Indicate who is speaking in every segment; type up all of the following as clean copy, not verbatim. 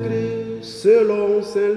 Speaker 1: Christ selon Saint Luc.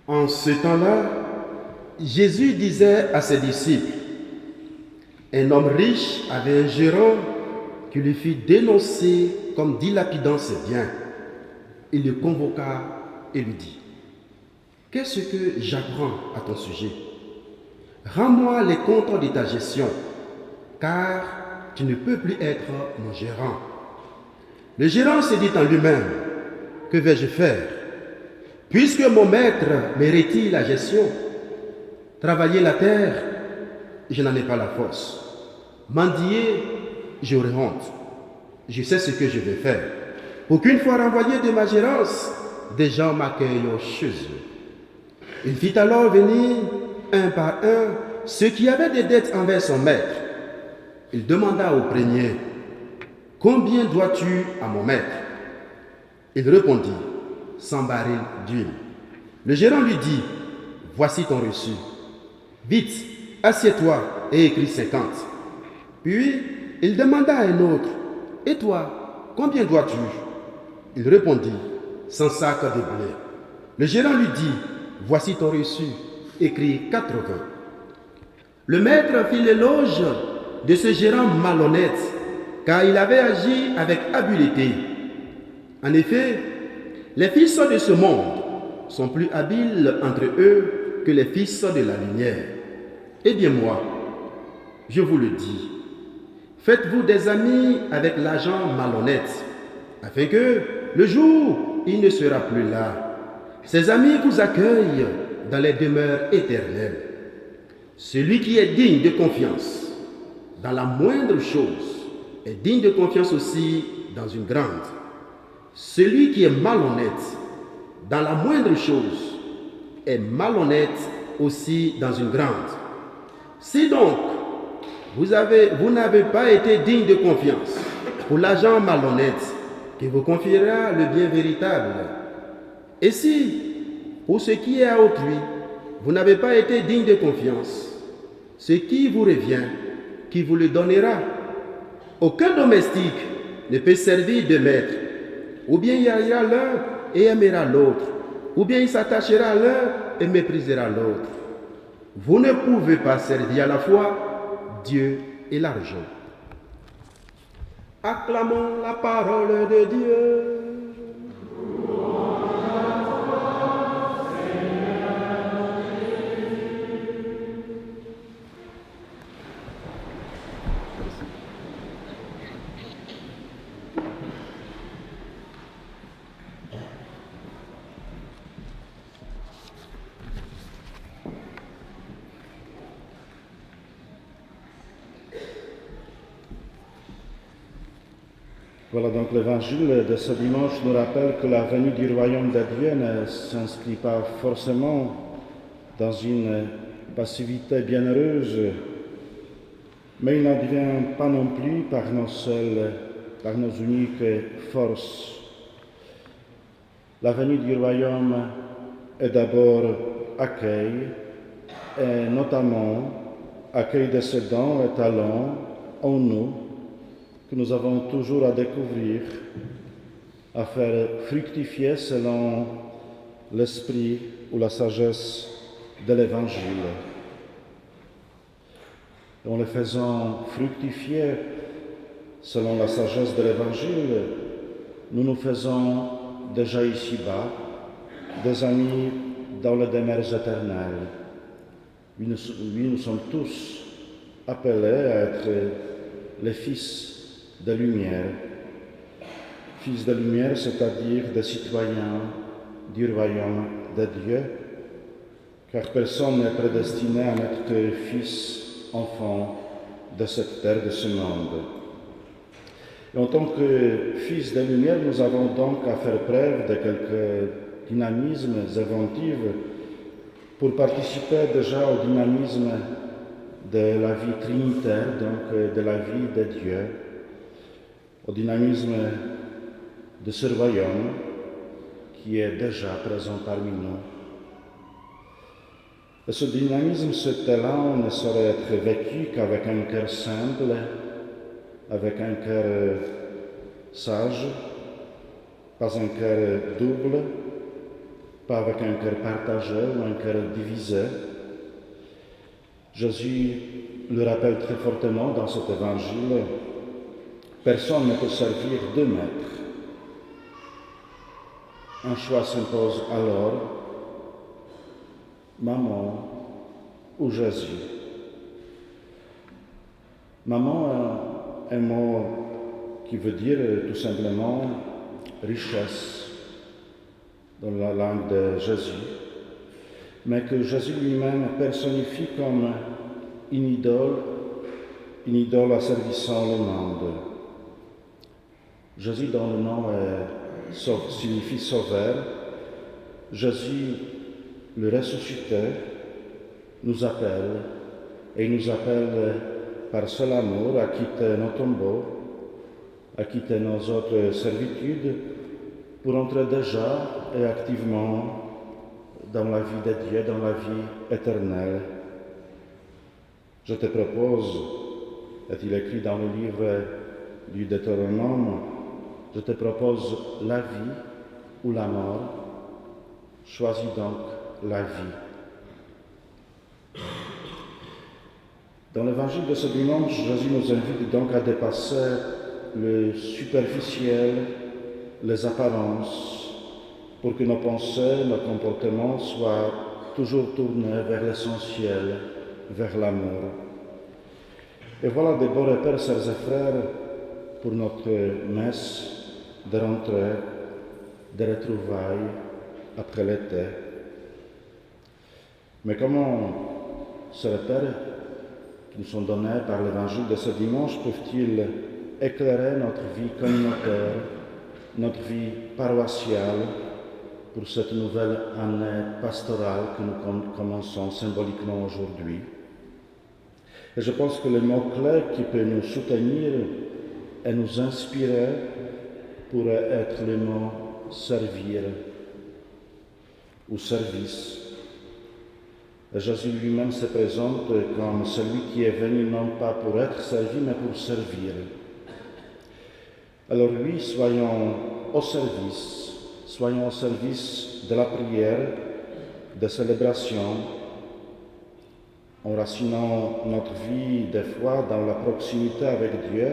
Speaker 1: En ce temps-là, Jésus disait à ses disciples, un homme riche avait un gérant qui lui fit dénoncer comme dilapidant ses biens. Il le convoqua et lui dit, « Qu'est-ce que j'apprends à ton sujet? Rends-moi les comptes de ta gestion, car tu ne peux plus être mon gérant. » Le gérant se dit en lui-même, « Que vais-je faire? Puisque mon maître me retire la gestion, travailler la terre, je n'en ai pas la force. Mendier, j'aurai honte. Je sais ce que je vais faire. Pour qu'une fois renvoyé de ma gérance, des gens m'accueillent chez eux. » Il fit alors venir, un par un, ceux qui avaient des dettes envers son maître. Il demanda au premier, « Combien dois-tu à mon maître? » Il répondit, « 100 barils d'huile. » Le gérant lui dit, « Voici ton reçu. Vite, assieds-toi et écris 50. » Puis il demanda à un autre, « Et toi, combien dois-tu? » Il répondit, « 100 sacs de blé. » Le gérant lui dit, « Voici ton reçu, écris 80. » Le maître fit l'éloge de ce gérant malhonnête, car il avait agi avec habileté. En effet, les fils de ce monde sont plus habiles entre eux que les fils de la lumière. Eh bien moi, je vous le dis, faites-vous des amis avec l'argent malhonnête, afin que, le jour où il ne sera plus là, ses amis vous accueillent dans les demeures éternelles. Celui qui est digne de confiance dans la moindre chose est digne de confiance aussi dans une grande. Celui qui est malhonnête dans la moindre chose est malhonnête aussi dans une grande. Si donc vous n'avez pas été digne de confiance pour l'argent malhonnête qui vous confiera le bien véritable, et si pour ce qui est à autrui, vous n'avez pas été digne de confiance, ce qui vous revient, qui vous le donnera? Aucun domestique ne peut servir de maître. Ou bien il haïra l'un et aimera l'autre, ou bien il s'attachera à l'un et méprisera l'autre. Vous ne pouvez pas servir à la fois Dieu et l'argent. Acclamons la parole de Dieu.
Speaker 2: Voilà donc l'évangile de ce dimanche nous rappelle que la venue du royaume de Dieu ne s'inscrit pas forcément dans une passivité bienheureuse, mais il n'advient pas non plus par nos uniques forces. La venue du royaume est d'abord accueil, et notamment accueil de ses dons et talents en nous, que nous avons toujours à découvrir, à faire fructifier selon l'esprit ou la sagesse de l'Évangile. En les faisant fructifier selon la sagesse de l'Évangile, nous nous faisons déjà ici-bas des amis dans les demeures éternelles. Oui, nous sommes tous appelés à être les fils de lumière. Fils de lumière, c'est-à-dire des citoyens du royaume de Dieu, car personne n'est prédestiné à n'être que fils, enfant de cette terre, de ce monde. Et en tant que fils de lumière, nous avons donc à faire preuve de quelques dynamismes inventifs pour participer déjà au dynamisme de la vie trinitaire, donc de la vie de Dieu, au dynamisme de ce royaume qui est déjà présent parmi nous. Et ce dynamisme, cet élan ne saurait être vécu qu'avec un cœur simple, avec un cœur sage, pas un cœur double, pas avec un cœur partagé ou un cœur divisé. Jésus le rappelle très fortement dans cet évangile, personne ne peut servir deux maîtres. Un choix s'impose alors, maman ou Jésus. Maman est un mot qui veut dire tout simplement richesse dans la langue de Jésus, mais que Jésus lui-même personnifie comme une idole asservissant le monde. Jésus dont le nom signifie sauveur, Jésus le ressuscité nous appelle, et il nous appelle par seul amour à quitter nos tombeaux, à quitter nos autres servitudes, pour entrer déjà et activement dans la vie de Dieu, dans la vie éternelle. Je te propose, est-il écrit dans le livre du Deutéronome, je te propose la vie ou la mort, choisis donc la vie. Dans l'évangile de ce dimanche, Jésus nous invite donc à dépasser le superficiel, les apparences, pour que nos pensées, nos comportements soient toujours tournés vers l'essentiel, vers l'amour. Et voilà de beaux repères, sœurs et frères, pour notre messe de rentrée, de retrouvailles après l'été. Mais comment ces repères qui nous sont donnés par l'évangile de ce dimanche peuvent-ils éclairer notre vie communautaire, notre vie paroissiale pour cette nouvelle année pastorale que nous commençons symboliquement aujourd'hui? Et je pense que le mot-clé qui peut nous soutenir et nous inspirer pourrait être le mot servir ou service. Et Jésus lui-même se présente comme celui qui est venu non pas pour être servi, mais pour servir. Alors oui, soyons au service de la prière, des célébrations, enracinant notre vie des fois dans la proximité avec Dieu,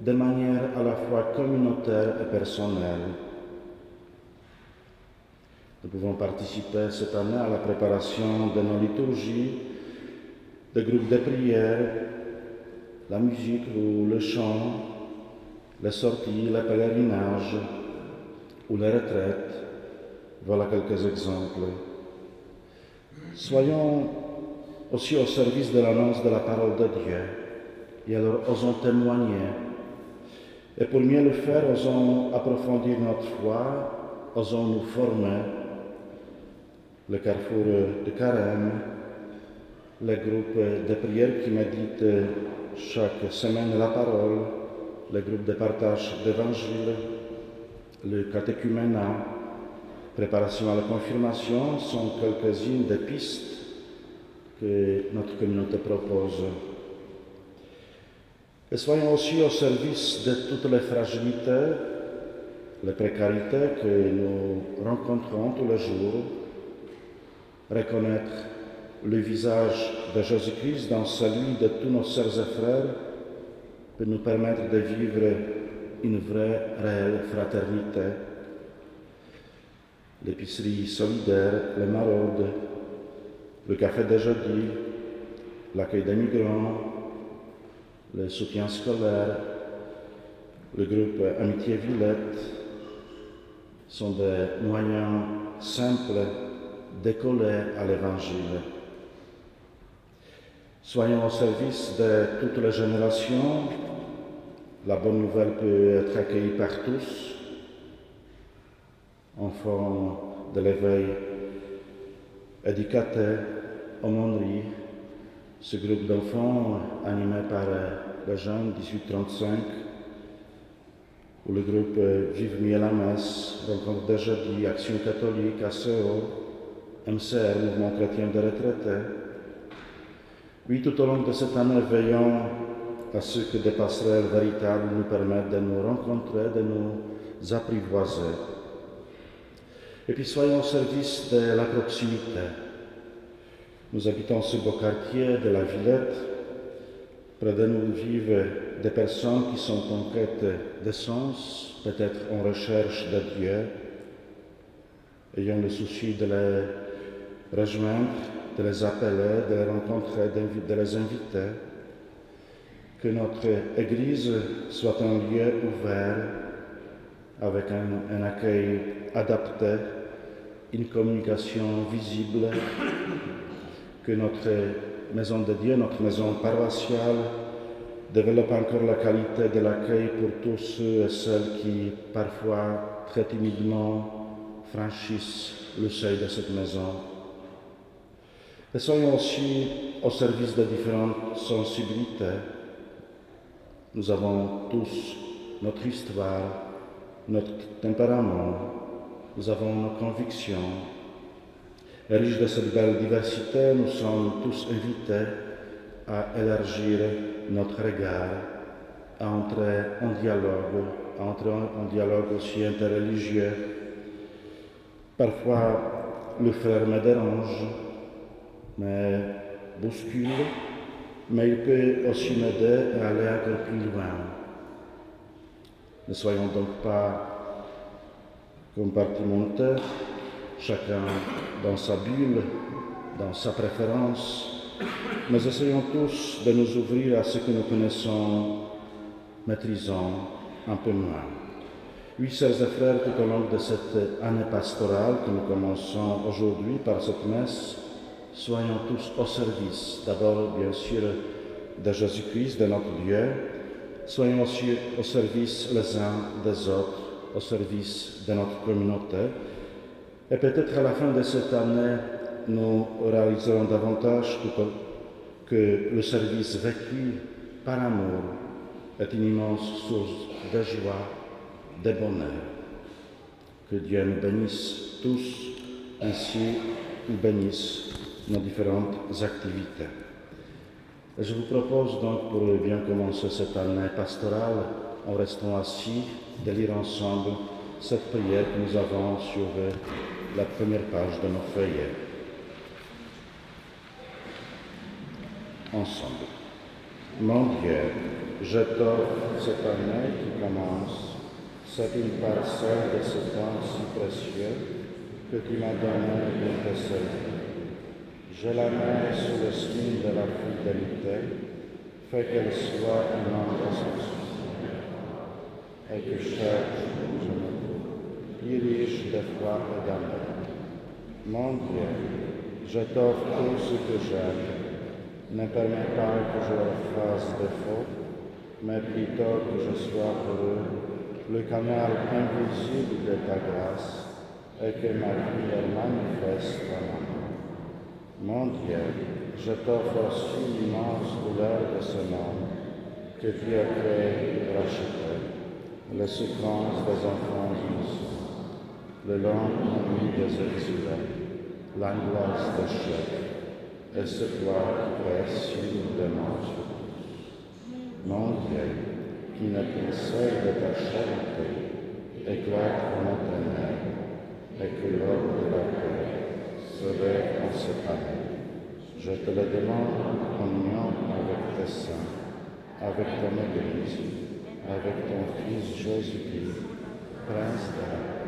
Speaker 2: de manière à la fois communautaire et personnelle. Nous pouvons participer cette année à la préparation de nos liturgies, des groupes de prière, la musique ou le chant, les sorties, les pèlerinages ou les retraites. Voilà quelques exemples. Soyons aussi au service de l'annonce de la parole de Dieu, et alors osons témoigner. Et pour mieux le faire, osons approfondir notre foi, osons nous former. Le carrefour de Carême, les groupes de prière qui méditent chaque semaine la parole, les groupes de partage d'évangile, le catéchuménat, préparation à la confirmation sont quelques-unes des pistes que notre communauté propose. Et soyons aussi au service de toutes les fragilités, les précarités que nous rencontrons tous les jours, reconnaître le visage de Jésus-Christ dans celui de tous nos sœurs et frères peut nous permettre de vivre une vraie, réelle fraternité. L'épicerie solidaire, les maraudes, le café de jeudi, l'accueil des migrants, le soutien scolaire, le groupe Amitié Villette sont des moyens simples d'écoller à l'Évangile. Soyons au service de toutes les générations. La bonne nouvelle peut être accueillie par tous. Enfants de l'éveil, éducateurs, aumônerie, ce groupe d'enfants animé par les jeunes 18-35, pour le groupe Vive Mieux la Messe, Rencontre de Jeudi, Action catholique, ACO, MCR, Mouvement chrétien de retraités. Oui, tout au long de cette année, veillons à ce que des passerelles véritables nous permettent de nous rencontrer, de nous apprivoiser. Et puis soyons au service de la proximité. Nous habitons ce beau quartier de la Villette. Près de nous vivent des personnes qui sont en quête de sens, peut-être en recherche de Dieu, ayant le souci de les rejoindre, de les appeler, de les rencontrer, de les inviter. Que notre Église soit un lieu ouvert, avec un accueil adapté, une communication visible, que notre maison de Dieu, notre maison paroissiale, développe encore la qualité de l'accueil pour tous ceux et celles qui, parfois, très timidement, franchissent le seuil de cette maison. Et soyons aussi au service de différentes sensibilités. Nous avons tous notre histoire, notre tempérament, nous avons nos convictions. Et riches de cette belle diversité, nous sommes tous invités à élargir notre regard, à entrer en dialogue aussi interreligieux. Parfois, le frère me dérange, me bouscule, mais il peut aussi m'aider à aller encore plus loin. Ne soyons donc pas compartimentés, chacun dans sa bulle, dans sa préférence, mais essayons tous de nous ouvrir à ce que nous connaissons, maîtrisons un peu moins. Oui, sœurs et frères, tout au long de cette année pastorale que nous commençons aujourd'hui par cette messe, soyons tous au service, d'abord bien sûr de Jésus-Christ, de notre Dieu, soyons aussi au service les uns des autres, au service de notre communauté. Et peut-être à la fin de cette année, nous réaliserons davantage que le service vécu par amour est une immense source de joie, de bonheur. Que Dieu nous bénisse tous, ainsi qu'il bénisse nos différentes activités. Et je vous propose donc, pour bien commencer cette année pastorale, en restant assis, de lire ensemble cette prière que nous avons sur la première page de nos feuillets. Ensemble. Mon Dieu, je t'offre cette année qui commence, c'est une parcelle de ce temps si précieux que tu m'as donné pour te servir. Je la mets sous le signe de la fidélité, fais qu'elle soit une ombre essentielle, et que chaque je me trouve plus riche de foi et d'amour. Mon Dieu, je t'offre tout ce que j'aime. Ne permets pas que je leur fasse défaut, mais plutôt que je sois pour eux le canal invisible de ta grâce et que ma prière manifeste ton amour. Mon Dieu, je t'offre aussi l'immense douleur de ce monde que tu as créé et racheté, les souffrances des enfants innocents, le long ennui des exilés, l'angoisse des chefs, et ce poids qui pèse si lourdement sur tous. Mon Dieu, qui ne pincelle de ta charité, éclate mon ténèbres, et que l'ordre de la paix se lève en cette année. Je te le demande en union avec tes saints, avec ton Église, avec ton Fils Jésus-Christ, Prince de la paix.